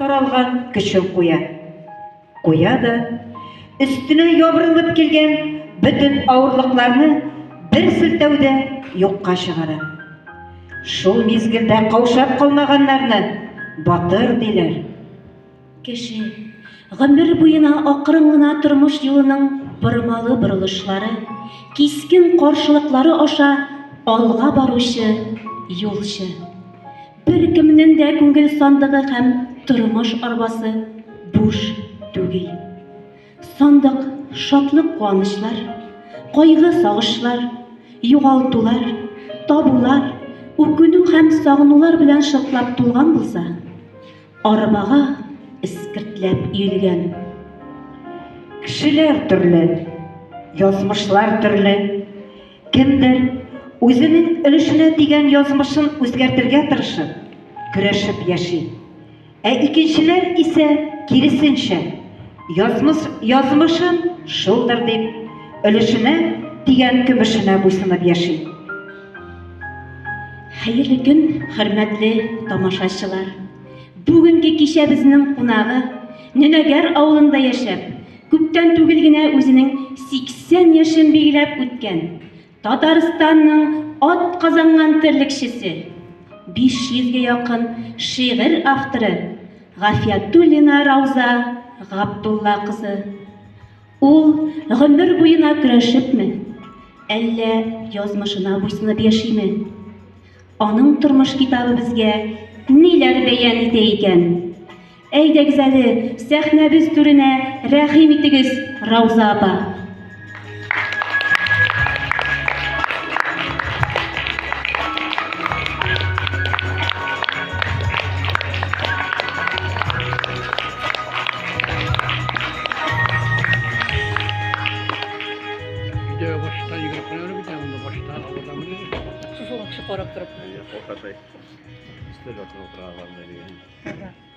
таралган көчен куя да өстенә ябырылып килгән бөтен авырлыкларны бер селтәүдә юкка чыгара. Шул мизгелдә каушап калмаганнарны батыр диләр. Кеше гомер буена акрын гына тормыш юлының бормалы борылышлары, кискен каршылыклары аша алга баручы юлчы. Беркемнең дә күңел сандыгы һәм тормыш арбасы буш түгел. Сандык шатлык куанычлар, кайгы сагышлар, югалтулар, табулар, үкенү һәм сагынулар белән шартлап тулган булса, арбага искертләп иелгән. Кешеләр төрле, язмышлар төрле. Кемдер үзенең өлешенә тигән язмышын үзгәртергә тырышып, көрәшеп яши. Икенчеләр исә киресенчә, язмышын шулдыр дип, өлешенә тигән көмешенә буйсынып яши. Хәерле көн, хөрмәтле тамашачылар. Бүгенге кичәбезнең кунагы Ненәгәр авылында яшәп, күптән түгел генә үзенең 80 яшен билгеләп үткән Татарстанның ат казанган терлекчесе, 500-гә якын шигырь авторы Гафиятуллина Рауза Габдулла кызы. Ул гомер буена көрәшепме, әллә язмышына буйсынып яшиме? Аның тормыш китабы безгә ниләр бәян итә икән? Әйдәгез әле, сәхнәбез түренә рәхим итегез, Рауза апа. Başta yıkılan öyle bir tane bunda başta alırlar mı? Şu karap tarafı. Orta şey. İster bakın o taraflarında.